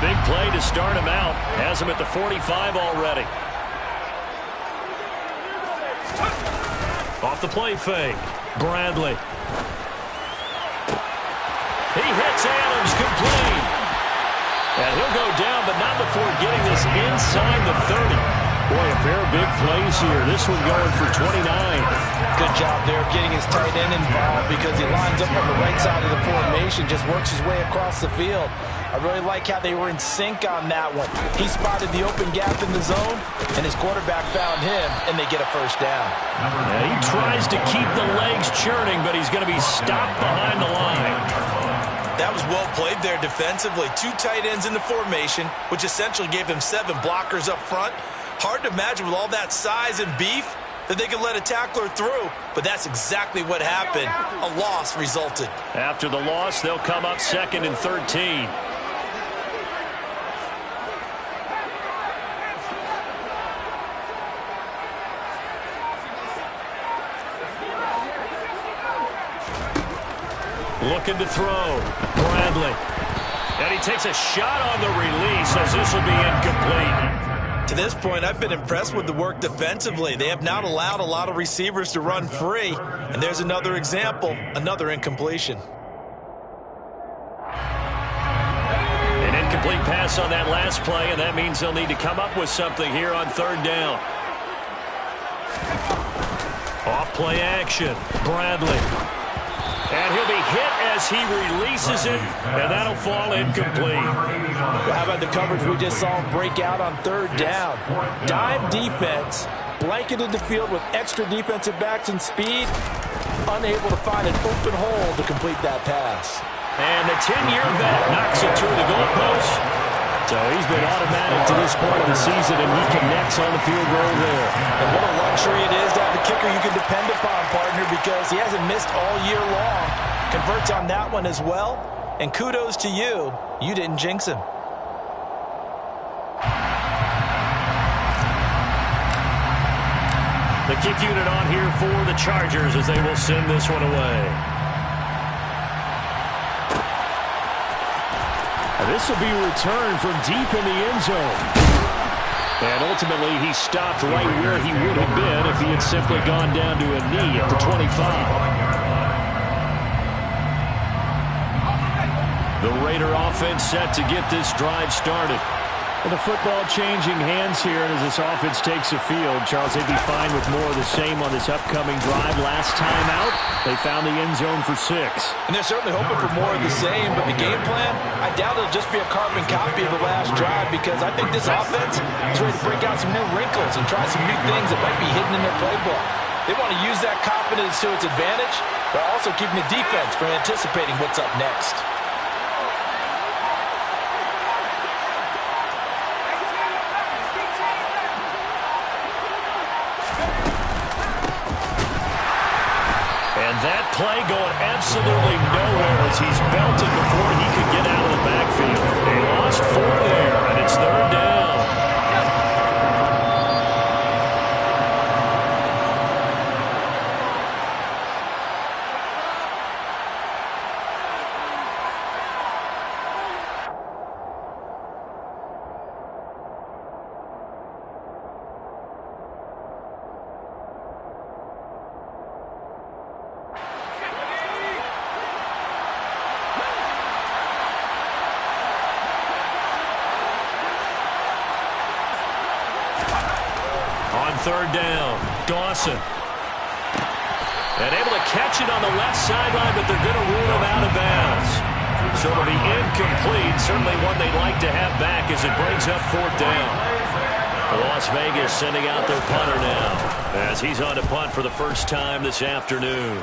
big play to start him out. Has him at the 45 already. Off the play fake. Bradley. He hits Adams complete. And he'll go down, but not before getting this inside the 30. Boy, a pair of big plays here. This one going for 29. Good job there of getting his tight end involved because he lines up on the right side of the formation, just works his way across the field. I really like how they were in sync on that one. He spotted the open gap in the zone, and his quarterback found him, and they get a first down. Yeah, he tries to keep the legs churning, but he's going to be stopped behind the line. That was well played there defensively. 2 tight ends in the formation, which essentially gave them 7 blockers up front. Hard to imagine with all that size and beef that they could let a tackler through, but that's exactly what happened. A loss resulted. After the loss, they'll come up 2nd and 13. Looking to throw. Bradley. And he takes a shot on the release as this will be incomplete. To this point, I've been impressed with the work defensively. They have not allowed a lot of receivers to run free. And there's another example, another incompletion. An incomplete pass on that last play, and that means they'll need to come up with something here on 3rd down. Off play action. Bradley. And he'll be hit as he releases it, and that'll fall incomplete. How about the coverage we just saw him break out on 3rd down? Dime defense, blanketed the field with extra defensive backs and speed, unable to find an open hole to complete that pass. And the 10-year vet knocks it through the goalpost. So he's been automatic to this point of the season, and he connects on the field goal there. And what a luxury it is to have a kicker you can depend upon, partner, because he hasn't missed all year long. Converts on that one as well. And kudos to you. You didn't jinx him. The kick unit on here for the Chargers as they will send this one away. This will be returned from deep in the end zone. And ultimately, he stopped right where he would have been if he had simply gone down to a knee at the 25. The Raider offense set to get this drive started. And the football changing hands here, and as this offense takes the field, Charles, they'd be fine with more of the same on this upcoming drive. Last time out, they found the end zone for 6. And they're certainly hoping for more of the same, but the game plan, I doubt it'll just be a carbon copy of the last drive because I think this offense is ready to break out some new wrinkles and try some new things that might be hidden in their playbook. They want to use that confidence to its advantage, while also keeping the defense from anticipating what's up next. That play going absolutely nowhere as he's belted before he could get out of the backfield. They lost 4 there, and it's 3rd down. On 3rd down, Dawson. And able to catch it on the left sideline, but they're going to rule him out of bounds. So it'll be incomplete. Certainly one they'd like to have back as it brings up 4th down. Las Vegas sending out their punter now as he's on to punt for the first time this afternoon.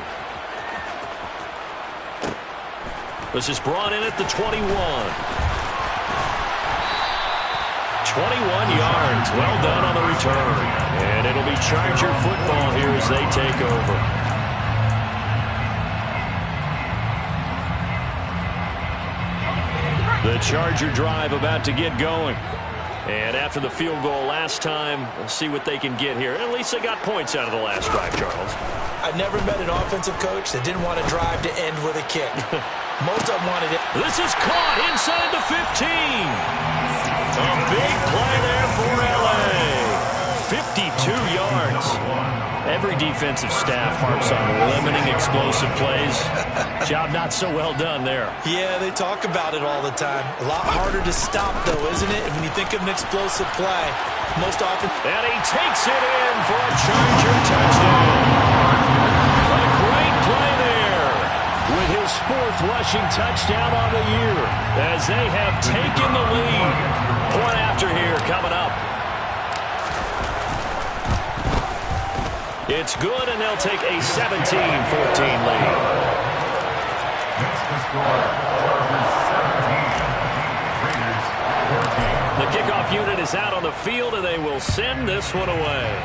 This is brought in at the 21. 21 yards. Well done on the return. And it'll be Charger football here as they take over. The Charger drive about to get going. And after the field goal last time, we'll see what they can get here. At least they got points out of the last drive, Charles. I've never met an offensive coach that didn't want a drive to end with a kick. Most of them wanted it. This is caught inside the 15. A big play there for L.A. 52 yards. Every defensive staff harps on limiting explosive plays. Job not so well done there. Yeah, they talk about it all the time. A lot harder to stop, though, isn't it? When you think of an explosive play, most often. And he takes it in for a Charger touchdown. A great play there with his 4th rushing touchdown on the year as they have taken the lead. Point after here coming up. It's good, and they'll take a 17-14 lead. The kickoff unit is out on the field, and they will send this one away.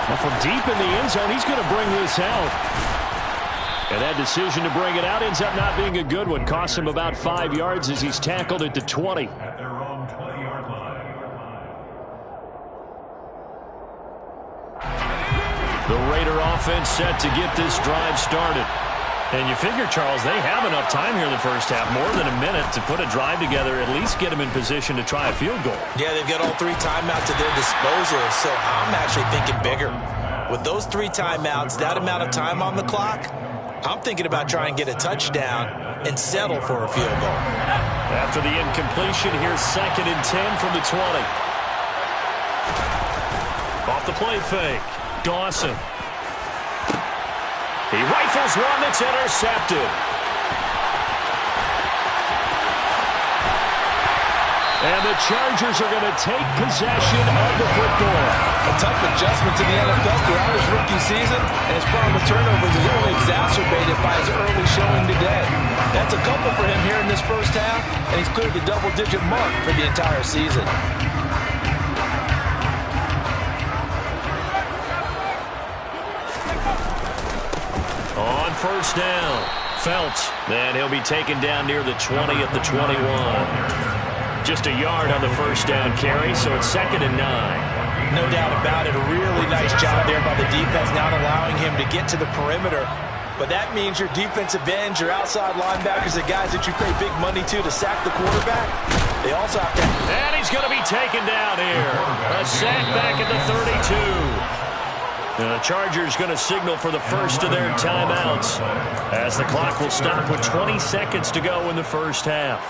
Well, from deep in the end zone, he's going to bring this out. And that decision to bring it out ends up not being a good one. Costs him about 5 yards as he's tackled at the 20. The Raider offense set to get this drive started. And you figure, Charles, they have enough time here in the first half, more than a minute, to put a drive together, at least get them in position to try a field goal. Yeah, they've got all 3 timeouts at their disposal, so I'm actually thinking bigger. With those 3 timeouts, that amount of time on the clock, I'm thinking about trying to get a touchdown and settle for a field goal. After the incompletion, here's 2nd and 10 from the 20. Off the play fake. Dawson. He rifles one that's intercepted. And the Chargers are going to take possession of the football. A tough adjustment to the NFL throughout his rookie season, and his problem with turnovers is only exacerbated by his early showing today. That's a couple for him here in this first half, and he's cleared the double-digit mark for the entire season. On first down, Felts. Then he'll be taken down near the 20 at the 21. Just a yard on the first down carry, so it's 2nd and 9. No doubt about it. A really nice job there by the defense, not allowing him to get to the perimeter. But that means your defensive ends, your outside linebackers, the guys that you pay big money to sack the quarterback, they also have to... And he's going to be taken down here. A sack back at the 32. The Chargers going to signal for the first of their timeouts as the clock will stop with 20 seconds to go in the first half.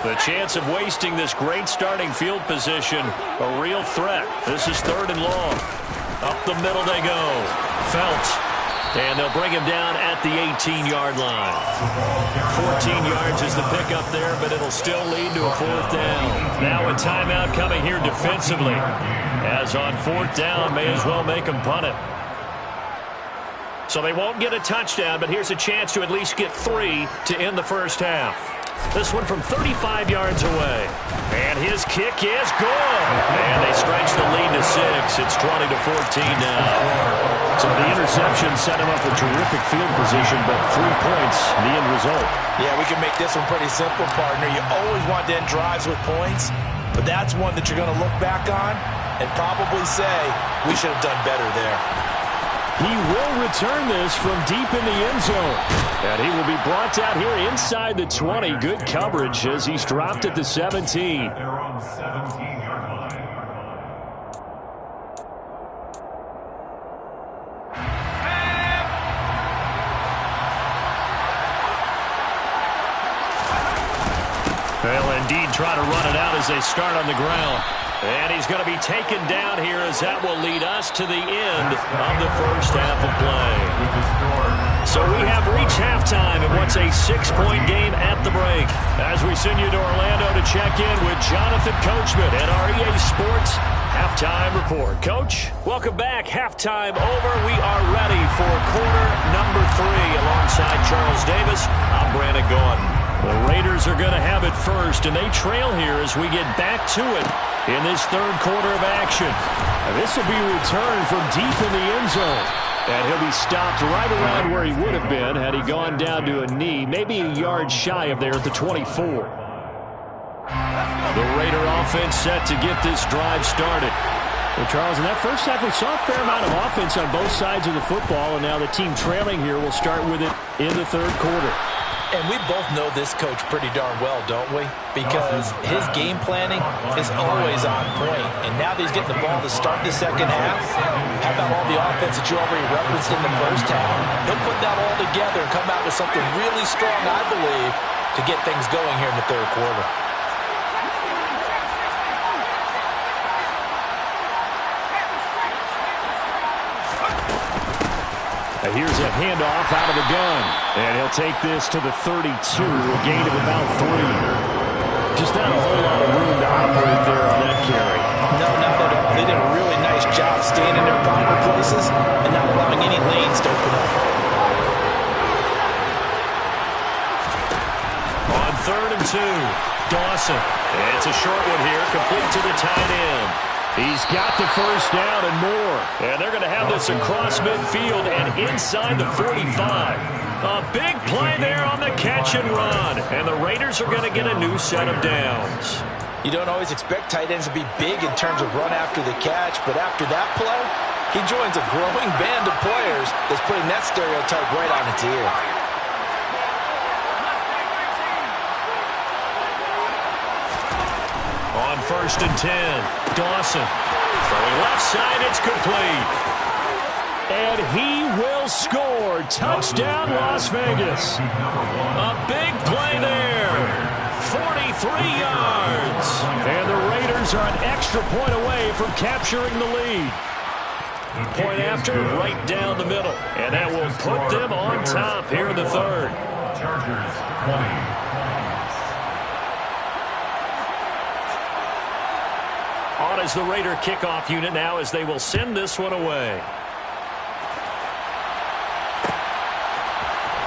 The chance of wasting this great starting field position, a real threat. This is 3rd and long. Up the middle they go. Felts. And they'll bring him down at the 18-yard line. 14 yards is the pickup there, but it'll still lead to a 4th down. Now a timeout coming here defensively. As on 4th down, may as well make them punt it. So they won't get a touchdown, but here's a chance to at least get 3 to end the first half. This one from 35 yards away. And his kick is good. And they stretch the lead to 6. It's 20-14 now. So the interception set him up with terrific field position, but 3 points, the end result. Yeah, we can make this one pretty simple, partner. You always want to end drives with points, but that's one that you're going to look back on and probably say, we should have done better there. He will return this from deep in the end zone. And he will be brought down here inside the 20. Good coverage as he's dropped at the 17. They'll indeed try to run it out as they start on the ground. And he's going to be taken down here as that will lead us to the end of the first half of play. So we have reached halftime in what's a 6-point game at the break. As we send you to Orlando to check in with Jonathan Coachman at our EA Sports Halftime Report. Coach, welcome back. Halftime over. We are ready for quarter number 3 alongside Charles Davis. I'm Brandon Gaudin. The Raiders are going to have it first, and they trail here as we get back to it in this 3rd quarter of action. And this will be returned from deep in the end zone. And he'll be stopped right around where he would have been had he gone down to a knee, maybe a yard shy of there at the 24. The Raider offense set to get this drive started. Well, Charles, in that first half, we saw a fair amount of offense on both sides of the football, and now the team trailing here will start with it in the third quarter. And we both know this coach pretty darn well, don't we? Because his game planning is always on point. And now that he's getting the ball to start the second half, how about all the offense that you already referenced in the first half? He'll put that all together and come out with something really strong, I believe, to get things going here in the third quarter. Here's a handoff out of the gun. And he'll take this to the 32, a gain of about 3. Just not a whole lot of room to operate there on that carry. No, not at all. They did a really nice job staying in their proper places and not allowing any lanes to open up. On 3rd and 2, Dawson. And it's a short one here, complete to the tight end. He's got the first down and more. And they're going to have this across midfield and inside the 45. A big play there on the catch and run. And the Raiders are going to get a new set of downs. You don't always expect tight ends to be big in terms of run after the catch, but after that play, he joins a growing band of players that's putting that stereotype right on its ear. On 1st and 10, Dawson. Throwing left side, it's complete. And he will score. Touchdown, Las Vegas. A big play there. 43 yards. And the Raiders are an extra point away from capturing the lead. Point after, right down the middle. And that will put them on top here in the third. Chargers 20. On is the Raider kickoff unit now as they will send this one away.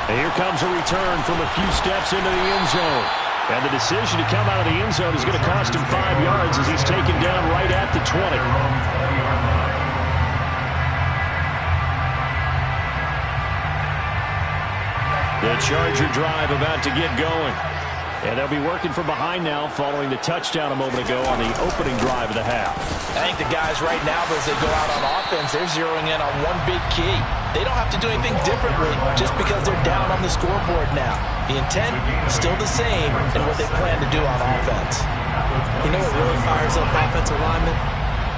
And here comes a return from a few steps into the end zone. And the decision to come out of the end zone is going to cost him 5 yards as he's taken down right at the 20. The Charger drive about to get going. And they'll be working from behind now following the touchdown a moment ago on the opening drive of the half. I think the guys right now, as they go out on offense, they're zeroing in on one big key. They don't have to do anything differently just because they're down on the scoreboard now. The intent is still the same in what they plan to do on offense. You know what really fires up offensive linemen?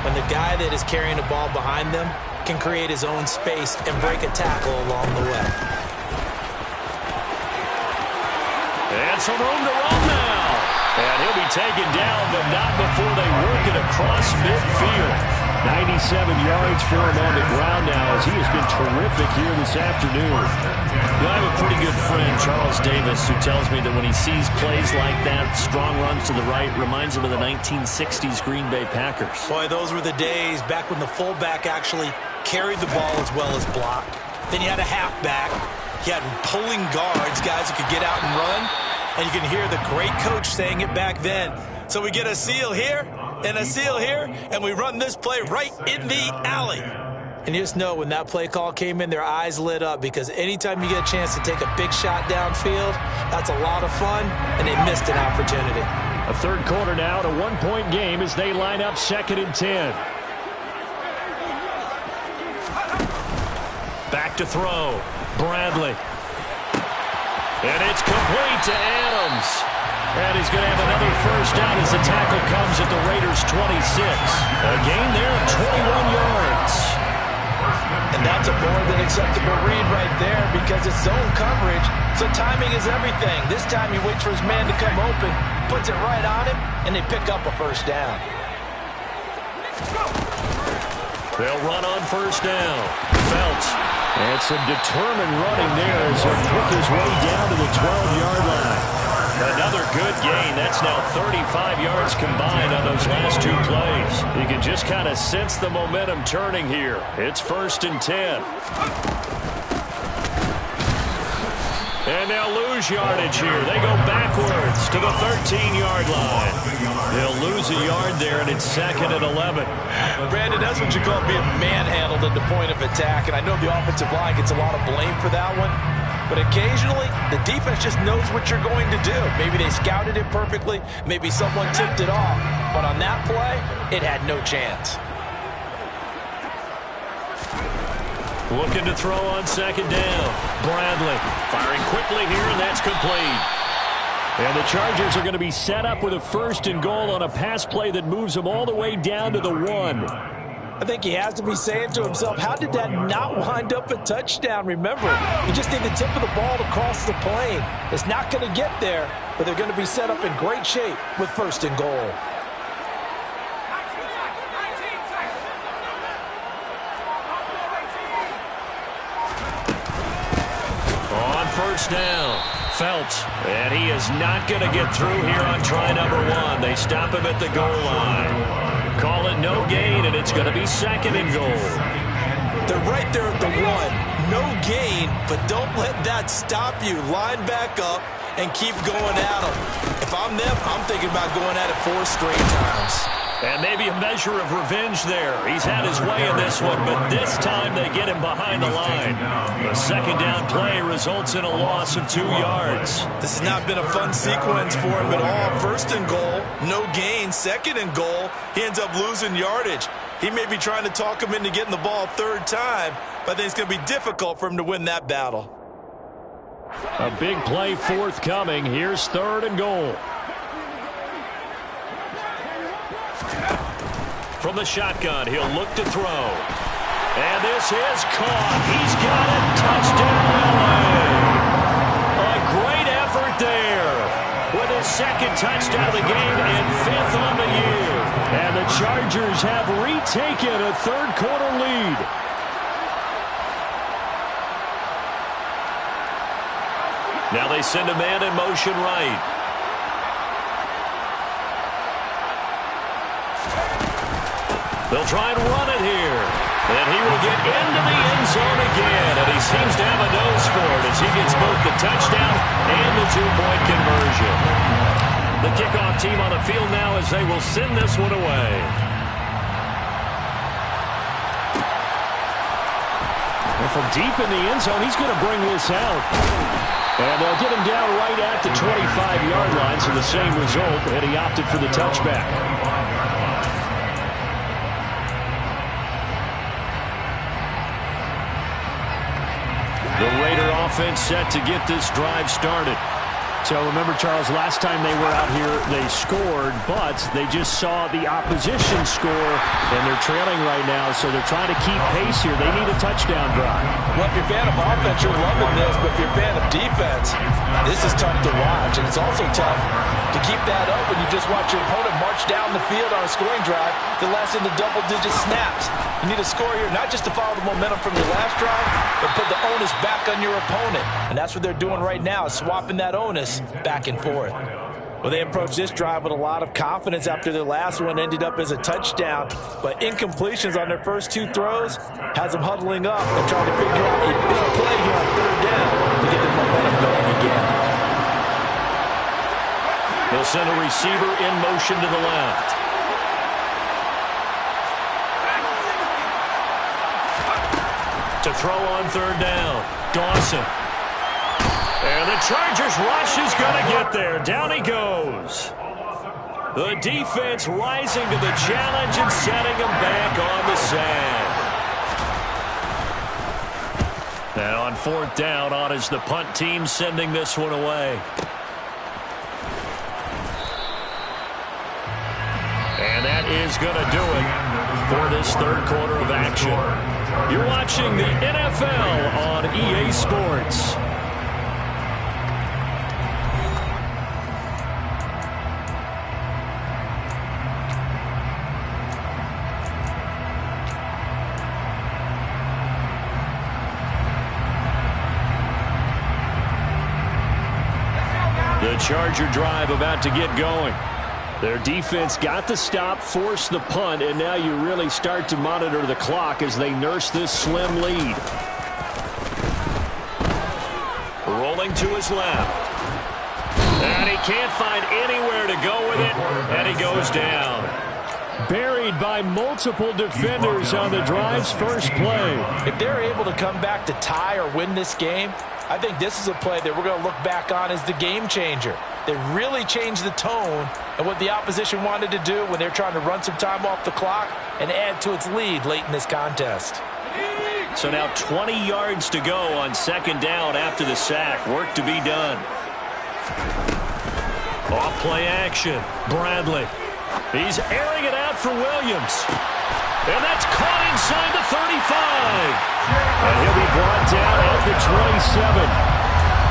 When the guy that is carrying the ball behind them can create his own space and break a tackle along the way. And some room to run now. And he'll be taken down, but not before they work it across midfield. 97 yards for him on the ground now as he has been terrific here this afternoon. I have a pretty good friend, Charles Davis, who tells me that when he sees plays like that, strong runs to the right, reminds him of the 1960s Green Bay Packers. Boy, those were the days back when the fullback actually carried the ball as well as blocked. Then you had a halfback. You had pulling guards, guys who could get out and run. And you can hear the great coach saying it back then. So we get a seal here and a seal here, and we run this play right in the alley. And you just know when that play call came in, their eyes lit up because anytime you get a chance to take a big shot downfield, that's a lot of fun, and they missed an opportunity. A third quarter now, and a one-point game as they line up 2nd and 10. Back to throw. Bradley. And it's complete to Adams. And he's going to have another first down as the tackle comes at the Raiders' 26. A gain there of 21 yards. And that's a more than acceptable read right there because it's zone coverage, so timing is everything. This time he waits for his man to come open, puts it right on him, and they pick up a first down. They'll run on first down. Felts. And some determined running there as he'll pick his way down to the 12-yard line. Another good gain. That's now 35 yards combined on those last 2 plays. You can just kind of sense the momentum turning here. It's 1st and 10. And they'll lose yardage here. They go backwards to the 13-yard line. They'll lose a yard there, and it's 2nd and 11. Brandon, that's what you call being manhandled at the point of attack, and I know the offensive line gets a lot of blame for that one. But occasionally, the defense just knows what you're going to do. Maybe they scouted it perfectly. Maybe someone tipped it off. But on that play, it had no chance. Looking to throw on second down. Bradley firing quickly here, and that's complete. And the Chargers are going to be set up with a 1st and goal on a pass play that moves them all the way down to the 1. I think he has to be saying to himself, how did that not wind up a touchdown? Remember, you just need the tip of the ball to cross the plane. It's not going to get there, but they're going to be set up in great shape with 1st and goal. On 1st down, Phelps, and he is not going to get through here on try number 1. They stop him at the goal line. Call it no gain, and it's going to be 2nd and goal. They're right there at the 1. No gain, but don't let that stop you. Line back up and keep going at them. If I'm them, I'm thinking about going at it 4 straight times. And maybe a measure of revenge there. He's had his way in this one, but this time they get him behind the line. The 2nd down play results in a loss of 2 yards. This has not been a fun sequence for him at all. 1st and goal, no gain. 2nd and goal, he ends up losing yardage. He may be trying to talk him into getting the ball 3rd time, but I think it's going to be difficult for him to win that battle. A big play forthcoming. Here's 3rd and goal. From the shotgun, he'll look to throw. And this is caught. He's got it. Touchdown, LA. A great effort there. With his 2nd touchdown of the game and 5th on the year. And the Chargers have retaken a 3rd quarter lead. Now they send a man in motion right. They'll try and run it here. And he will get into the end zone again. And he seems to have a nose for it as he gets both the touchdown and the 2-point conversion. The kickoff team on the field now as they will send this one away. And from deep in the end zone, he's going to bring this out. And they'll get him down right at the 25-yard line, so the same result, and he opted for the touchback. The Raider offense set to get this drive started. So remember, Charles, last time they were out here, they scored, but they just saw the opposition score, and they're trailing right now, so they're trying to keep pace here. They need a touchdown drive. Well, if you're a fan of offense, you're loving this, but if you're a fan of defense, this is tough to watch, and it's also tough to keep that up when you just watch your opponent march down the field on a scoring drive that lasts into double-digit snaps. You need a score here, not just to follow the momentum from your last drive, but put the onus back on your opponent. And that's what they're doing right now, swapping that onus back and forth. Well, they approached this drive with a lot of confidence after their last one ended up as a touchdown. But incompletions on their first 2 throws has them huddling up and trying to figure out a big play here on 3rd down to get the momentum going again. They'll send a receiver in motion to the left. To throw on 3rd down, Dawson. And the Chargers rush is going to get there. Down he goes. The defense rising to the challenge and setting him back on the sand. And on 4th down, on is the punt team sending this one away. And that is going to do it for this 3rd quarter of action. You're watching the NFL on EA Sports. The Charger drive about to get going. Their defense got the stop, forced the punt, and now you really start to monitor the clock as they nurse this slim lead. Rolling to his left. And he can't find anywhere to go with it, and he goes down. Buried by multiple defenders on the drive's first play. If they're able to come back to tie or win this game, I think this is a play that we're going to look back on as the game changer. They really changed the tone and what the opposition wanted to do when they're trying to run some time off the clock and add to its lead late in this contest. So now 20 yards to go on second down after the sack. Work to be done. Off play action. Bradley. He's airing it out for Williams. And that's caught inside the 35. And he'll be brought down at the 27.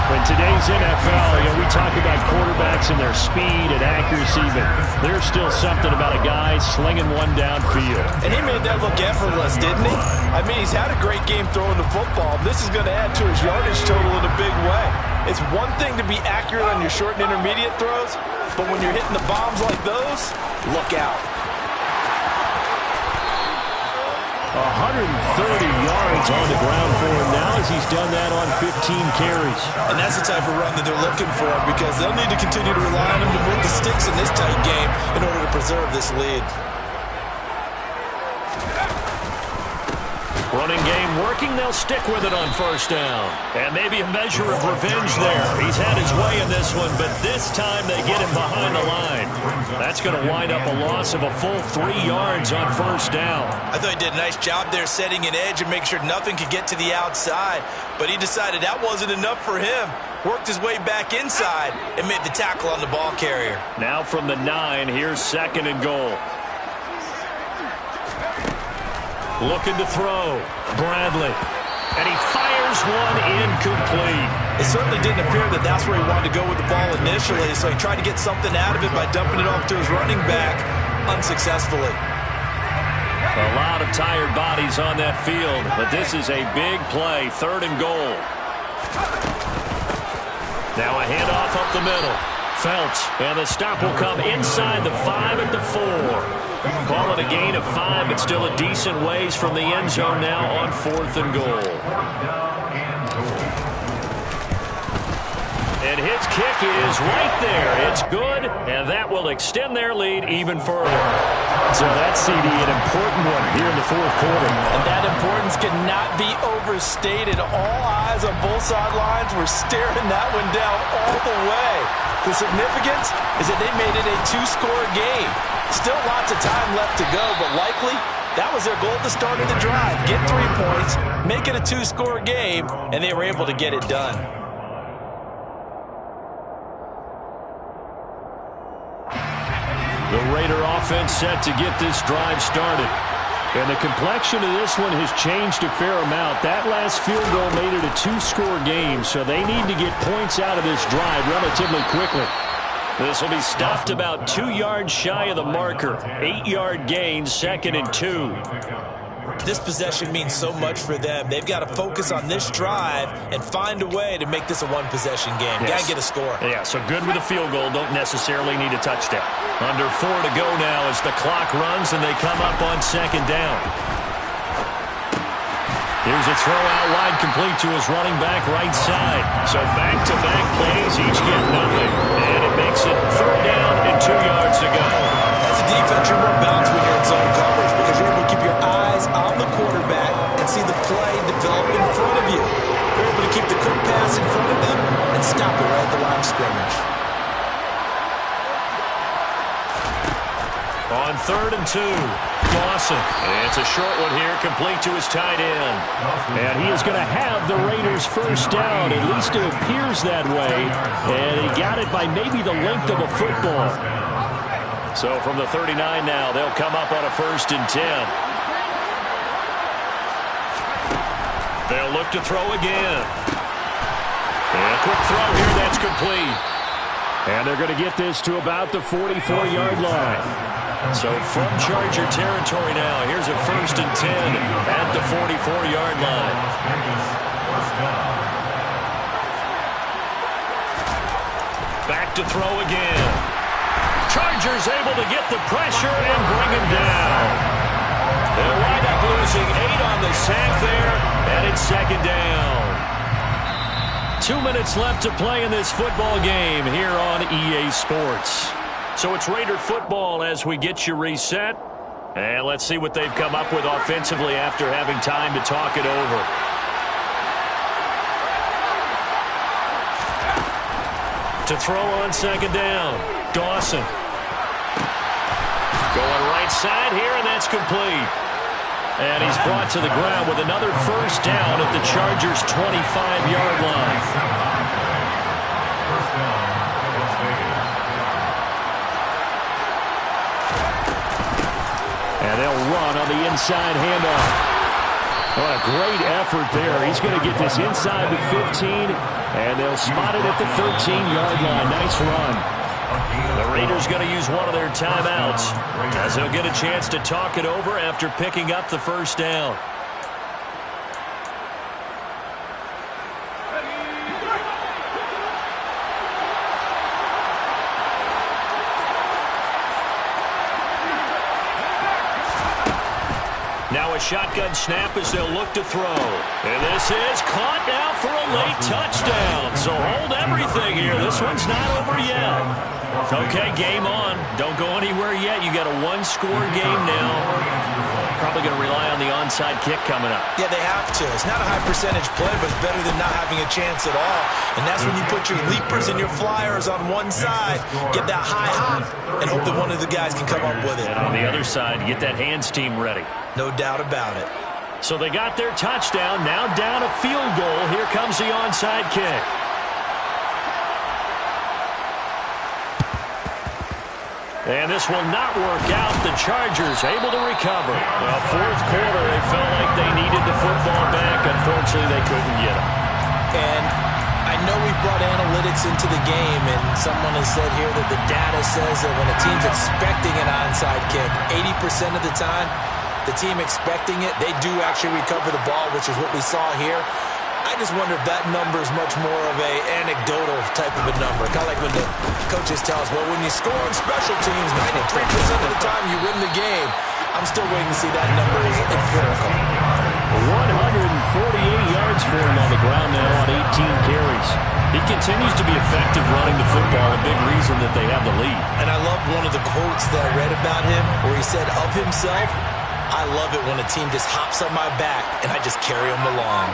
In today's NFL, we talk about quarterbacks and their speed and accuracy, but there's still something about a guy slinging one downfield. And he made that look effortless, didn't he? I mean, he's had a great game throwing the football. This is going to add to his yardage total in a big way. It's one thing to be accurate on your short and intermediate throws, but when you're hitting the bombs like those, look out. 130 yards on the ground for him now as he's done that on 15 carries. And that's the type of run that they're looking for because they'll need to continue to rely on him to move the sticks in this tight game in order to preserve this lead. Running game working, they'll stick with it on first down. And maybe a measure of revenge there. He's had his way in this one, but this time they get him behind the line. That's going to wind up a loss of a full 3 yards on first down. I thought he did a nice job there setting an edge and making sure nothing could get to the outside, but he decided that wasn't enough for him. Worked his way back inside and made the tackle on the ball carrier. Now from the 9, here's second and goal. Looking to throw. Bradley. And he fires one incomplete. It certainly didn't appear that that's where he wanted to go with the ball initially, so he tried to get something out of it by dumping it off to his running back unsuccessfully. A lot of tired bodies on that field, but this is a big play. Third and goal. Now a handoff up the middle. Phelps, and the stop will come inside the 5 at the 4. Call it a gain of 5, but still a decent ways from the end zone now on 4th and goal. And his kick is right there. It's good, and that will extend their lead even further. So that's, CD, an important one here in the 4th quarter. And that importance cannot be overstated. All eyes on both sidelines were staring that one down all the way. The significance is that they made it a 2-score game. Still lots of time left to go, but likely that was their goal at the start of the drive. Get 3 points, make it a 2-score game, and they were able to get it done. The Raider offense set to get this drive started. And the complexion of this one has changed a fair amount. That last field goal made it a 2-score game, so they need to get points out of this drive relatively quickly. This will be stopped about 2 yards shy of the marker. 8-yard gain, 2nd and 2. This possession means so much for them. They've got to focus on this drive and find a way to make this a one-possession game. Yes. Got to get a score. Yeah, so good with a field goal. Don't necessarily need a touchdown. Under 4 to go now as the clock runs and they come up on 2nd down. Here's a throw out wide, complete to his running back right side. So back-to-back plays, each get nothing. And it makes it 3rd down and 2 yards to go. As a defense, you're more balanced when you're in zone coverage because you're able to keep your eyes on the quarterback and see the play develop in front of you. You're able to keep the quick pass in front of them and stop it right at the line of scrimmage. On 3rd and 2, Dawson. And it's a short one here, complete to his tight end. And he is going to have the Raiders' first down. At least it appears that way. And he got it by maybe the length of a football. So from the 39 now, they'll come up on a 1st and 10. They'll look to throw again. And a quick throw here, that's complete. And they're going to get this to about the 44-yard line. So from Charger territory now, here's a 1st and 10 at the 44-yard line. Back to throw again. Chargers able to get the pressure and bring him down. They'll wind up losing 8 on the sack there, and it's 2nd down. 2 minutes left to play in this football game here on EA Sports. So it's Raider football as we get you reset. And let's see what they've come up with offensively after having time to talk it over. To throw on 2nd down, Dawson. Going right side here, and that's complete. And he's brought to the ground with another first down at the Chargers' 25-yard line. First down, Las Vegas. And they'll run on the inside handoff. What a great effort there. He's going to get this inside the 15, and they'll spot it at the 13-yard line. Nice run. The Raiders going to use one of their timeouts as they'll get a chance to talk it over after picking up the first down. Now a shotgun snap as they'll look to throw. And this is caught now for a late touchdown. So hold everything here. This one's not over yet. Okay, game on. Don't go anywhere yet. You got a one-score game now. Probably going to rely on the onside kick coming up. Yeah, they have to. It's not a high-percentage play, but it's better than not having a chance at all. And that's when you put your leapers and your flyers on one side, get that high hop, and hope that one of the guys can come up with it. And on the other side, get that hands team ready. No doubt about it. So they got their touchdown. Now down a field goal. Here comes the onside kick. And this will not work out. The Chargers able to recover. Well, fourth quarter, they felt like they needed the football back. Unfortunately, they couldn't get it. And I know we brought analytics into the game, and someone has said here that the data says that when a team's expecting an onside kick, 80% of the time, the team expecting it, they do actually recover the ball, which is what we saw here. I just wonder if that number is much more of a anecdotal type of a number. Kind of like when the coaches tell us, well, when you score on special teams, 93% of the time you win the game. I'm still waiting to see that number is empirical. 148 yards for him on the ground now on 18 carries. He continues to be effective running the football, a big reason that they have the lead. And I love one of the quotes that I read about him where he said of himself, I love it when a team just hops on my back and I just carry them along.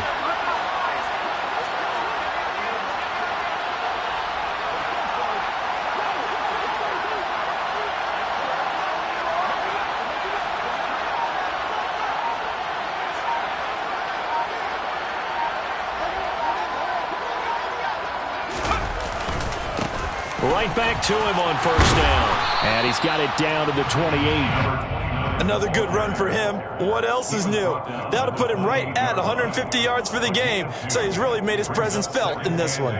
Right back to him on first down. And he's got it down to the 28. Another good run for him. What else is new? That'll put him right at 150 yards for the game, so he's really made his presence felt in this one.